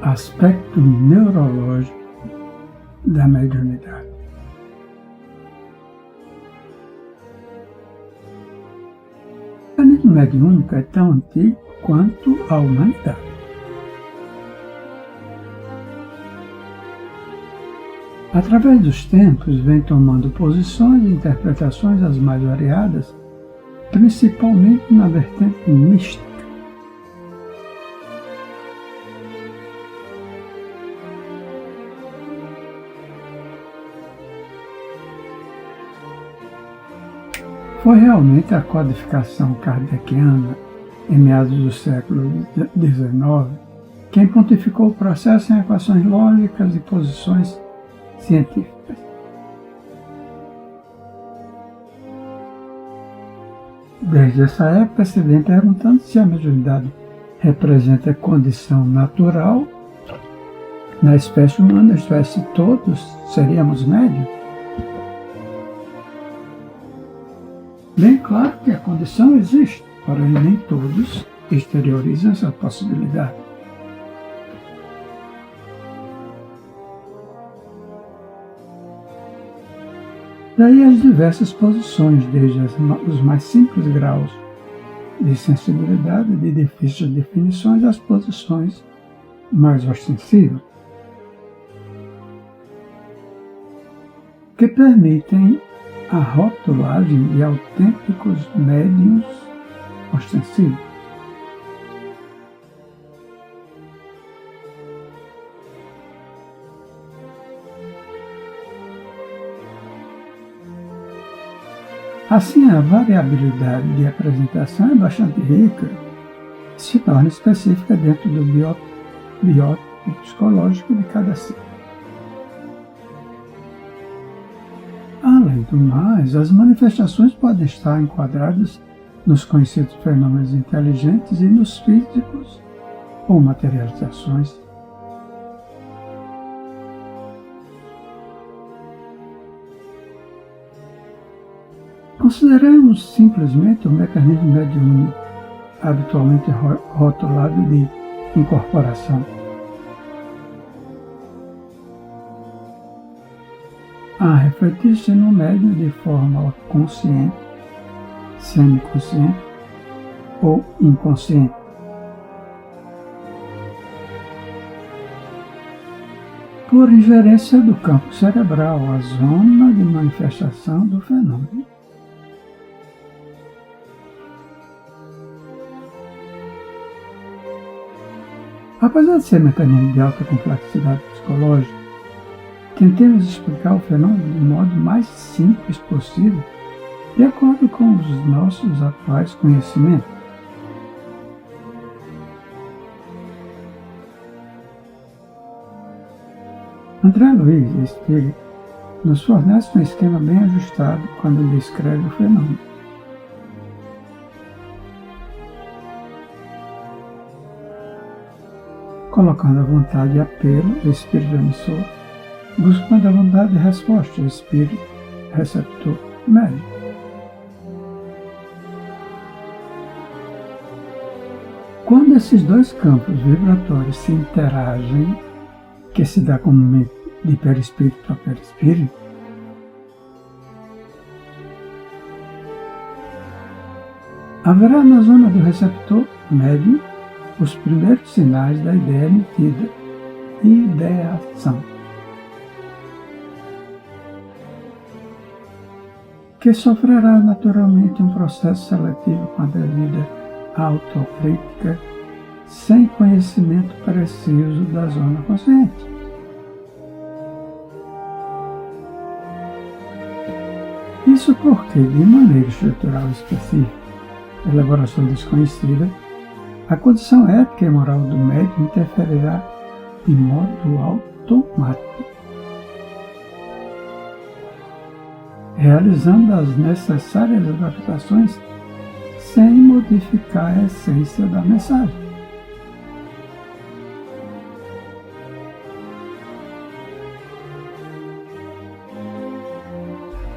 aspecto neurológico da mediunidade. O mecanismo mediúnico é tão antigo quanto a humanidade. Através dos tempos, vem tomando posições e interpretações as mais variadas, principalmente na vertente mística. Foi realmente a codificação kardeciana, em meados do século XIX, quem pontificou o processo em equações lógicas e posições científicas. Desde essa época se vem perguntando se a mediunidade representa condição natural na espécie humana, isto é, se todos seríamos médiuns. Bem claro que a condição existe, porém nem todos exteriorizam essa possibilidade. Daí as diversas posições, desde os mais simples graus de sensibilidade de difíceis definições às posições mais ostensivas, que permitem a rotulagem de autênticos médiuns ostensivos. Assim, a variabilidade de apresentação é bastante rica e se torna específica dentro do biótipo psicológico de cada ser. Além do mais, as manifestações podem estar enquadradas nos conhecidos fenômenos inteligentes e nos físicos ou materializações. Consideremos simplesmente o mecanismo mediúnico, habitualmente rotulado de incorporação. A refletir-se no médium de forma consciente, semiconsciente ou inconsciente. Por ingerência do campo cerebral, a zona de manifestação do fenômeno. Apesar de ser mecanismo de alta complexidade psicológica, tentemos explicar o fenômeno do modo mais simples possível, de acordo com os nossos atuais conhecimentos. André Luiz Spigel nos fornece um esquema bem ajustado quando descreve o fenômeno. Colocando a vontade de apelo, o espírito emissor, buscando a vontade de resposta, o espírito receptor médio. Quando esses dois campos vibratórios se interagem, que se dá comumente de perispírito a perispírito, haverá na zona do receptor médio os primeiros sinais da ideia emitida, ideação, que sofrerá naturalmente um processo seletivo com a devida autocrítica, sem conhecimento preciso da zona consciente. Isso porque, de maneira estrutural específica, elaboração desconhecida, a condição ética e moral do médium interferirá de modo automático, realizando as necessárias adaptações sem modificar a essência da mensagem.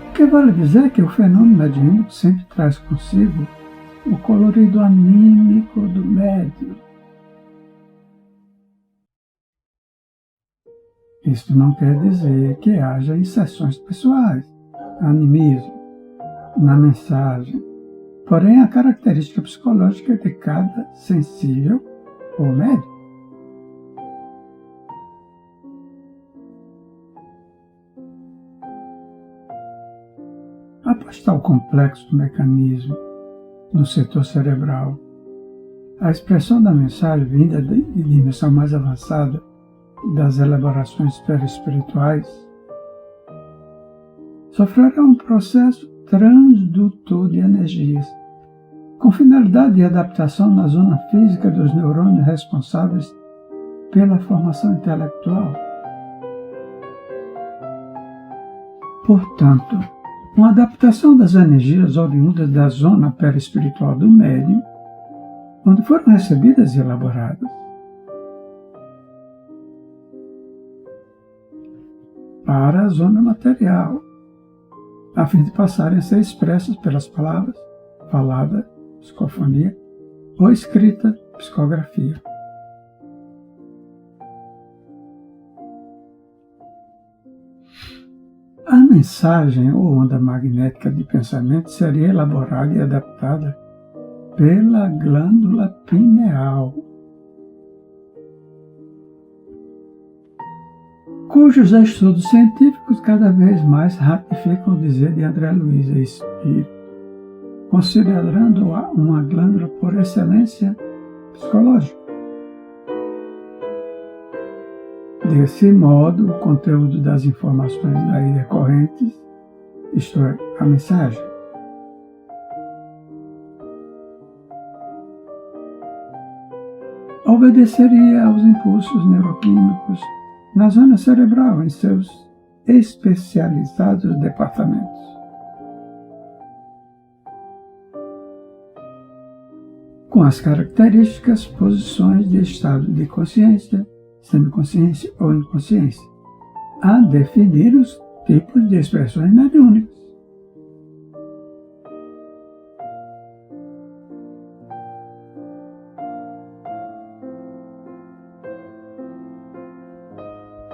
O que vale dizer que o fenômeno mediúnico sempre traz consigo o colorido anímico do médium, Isto não quer dizer que haja inserções pessoais, animismo, na mensagem, porém a característica psicológica de cada sensível ou médium. Após tal complexo mecanismo no setor cerebral, a expressão da mensagem vinda de dimensão mais avançada das elaborações perispirituais sofrerá um processo transdutor de energias, com finalidade de adaptação na zona física dos neurônios responsáveis pela formação intelectual. Portanto, uma adaptação das energias oriundas da zona perispiritual do médium, onde foram recebidas e elaboradas, para a zona material, a fim de passarem a ser expressas pelas palavras, falada, psicofonia, ou escrita, psicografia. A mensagem ou onda magnética de pensamento seria elaborada e adaptada pela glândula pineal, cujos estudos científicos cada vez mais ratificam o dizer de André Luiz Espírito, considerando-a uma glândula por excelência psicológica. Desse modo, o conteúdo das informações daí decorrentes, isto é, a mensagem, obedeceria aos impulsos neuroquímicos na zona cerebral, em seus especializados departamentos. Com as características, posições de estado de consciência, semiconsciência ou inconsciência, a definir os tipos de expressões mediúnicas.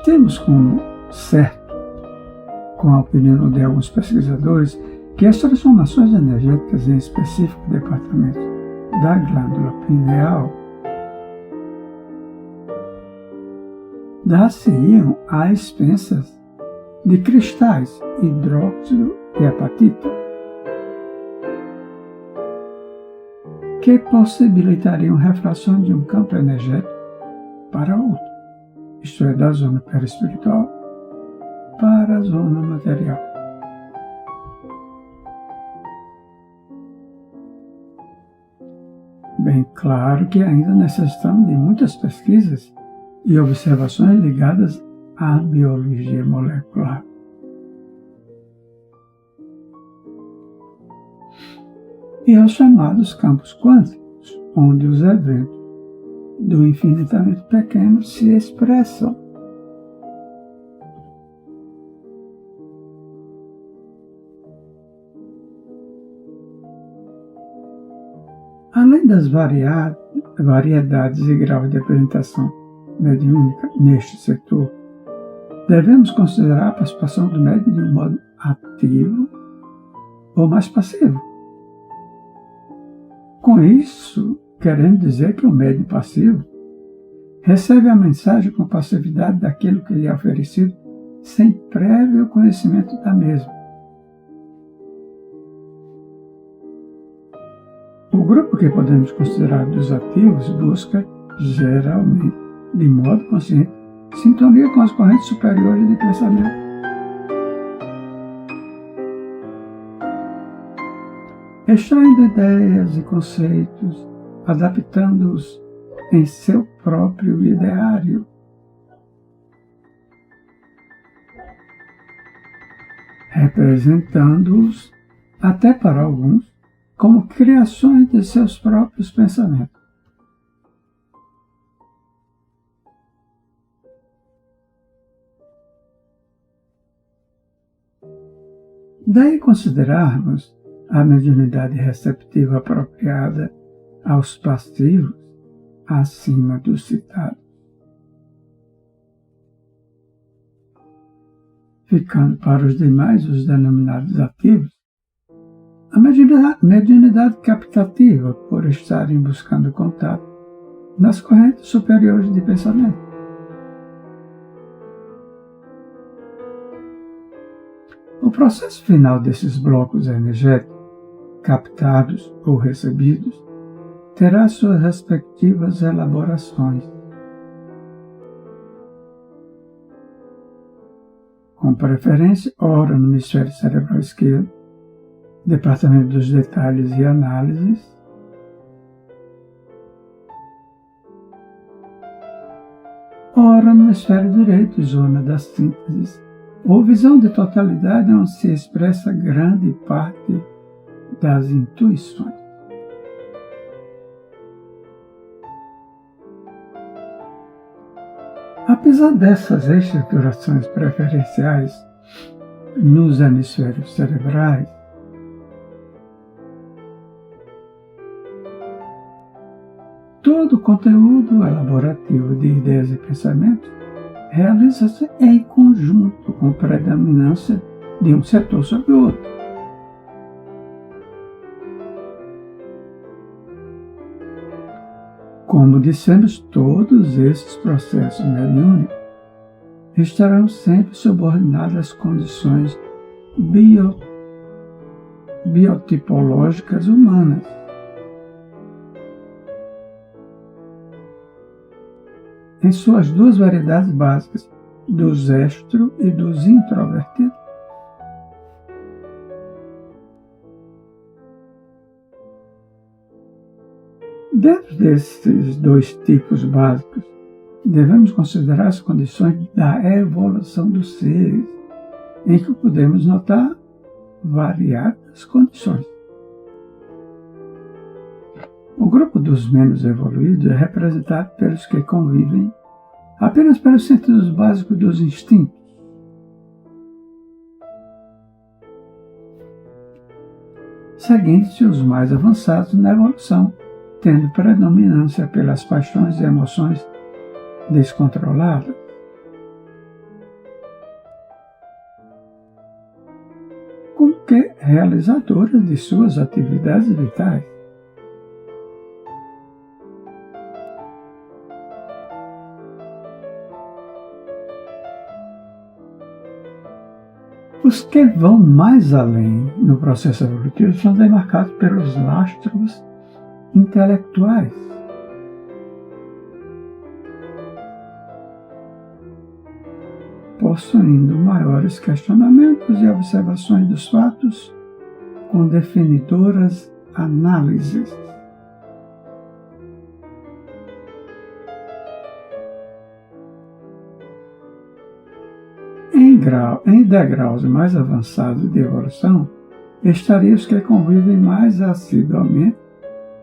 Temos como certo, com a opinião de alguns pesquisadores, que as transformações energéticas em específicos departamentos da glândula pineal dar-se-iam a expensas de cristais hidróxido e apatita, que possibilitariam refração de um campo energético para outro, isto é, da zona perispiritual para a zona material. Bem claro que ainda necessitamos de muitas pesquisas e observações ligadas à biologia molecular. E aos chamados campos quânticos, onde os eventos do infinitamente pequeno se expressam. Além das variedades e graus de apresentação mediúnica neste setor, devemos considerar a participação do médium de um modo ativo ou mais passivo. Com isso, querendo dizer que o médium passivo recebe a mensagem com passividade daquilo que lhe é oferecido sem prévio conhecimento da mesma. O grupo que podemos considerar dos ativos busca, geralmente, de modo consciente, sintonia com as correntes superiores de pensamento. Extraindo ideias e conceitos, adaptando-os em seu próprio ideário. Representando-os, até para alguns, como criações de seus próprios pensamentos. Daí considerarmos a mediunidade receptiva apropriada aos passivos acima dos citados. ficando para os demais os denominados ativos, a mediunidade captativa por estarem buscando contato nas correntes superiores de pensamento. O processo final desses blocos energéticos, captados ou recebidos, terá suas respectivas elaborações, com preferência ora no hemisfério cerebral esquerdo, departamento dos detalhes e análises, ora no hemisfério direito, zona da síntese, ou visão de totalidade onde se expressa grande parte das intuições. Apesar dessas estruturações preferenciais nos hemisférios cerebrais, todo o conteúdo elaborativo de ideias e pensamentos realiza-se em conjunto, com predominância de um setor sobre o outro. Como dissemos, todos esses processos mediúnicos estarão sempre subordinados às condições biotipológicas humanas. Em suas duas variedades básicas, dos extro e dos introvertidos. Dentro desses dois tipos básicos, devemos considerar as condições da evolução dos seres, em que podemos notar variadas condições. O grupo dos menos evoluídos é representado pelos que convivem apenas pelos sentidos básicos dos instintos. Seguindo-se os mais avançados na evolução, tendo predominância pelas paixões e emoções descontroladas. Como que realizadoras de suas atividades vitais. Os que vão mais além no processo evolutivo são demarcados pelos lastros intelectuais. Possuindo maiores questionamentos e observações dos fatos com definidoras análises. Em degraus mais avançados de evolução, estariam os que convivem mais assiduamente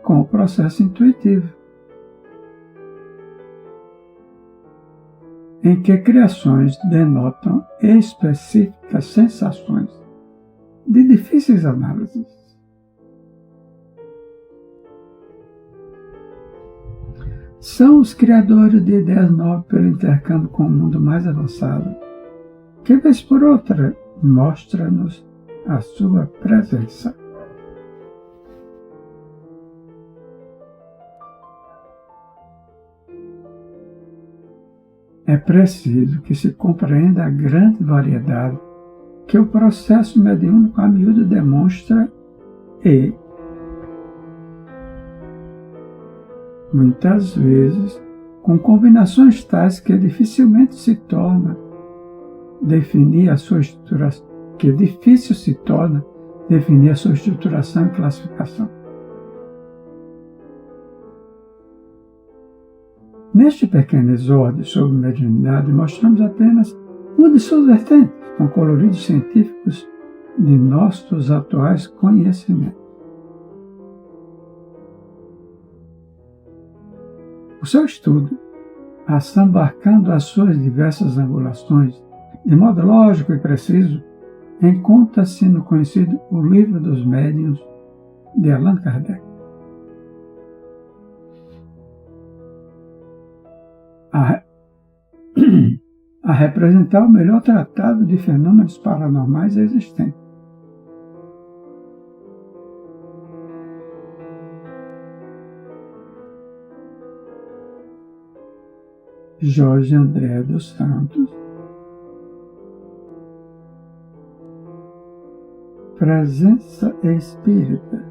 com o processo intuitivo, em que criações denotam específicas sensações de difíceis análises. São os criadores de ideias novas pelo intercâmbio com o mundo mais avançado, que vez por outra mostra-nos a sua presença. É preciso que se compreenda a grande variedade que o processo mediúnico a miúdo demonstra e, muitas vezes, com combinações tais que dificilmente se torna definir a sua estruturação, e classificação. Neste pequeno exórdio sobre mediunidade, mostramos apenas uma de suas vertentes, com coloridos científicos de nossos atuais conhecimentos. O seu estudo, assambarcando as suas diversas angulações, de modo lógico e preciso, encontra-se no conhecido O Livro dos Médiuns, de Allan Kardec. a representar o melhor tratado de fenômenos paranormais existente. Jorge André dos Santos. Presença Espírita,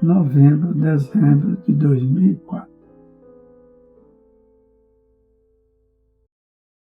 novembro, dezembro de 2004.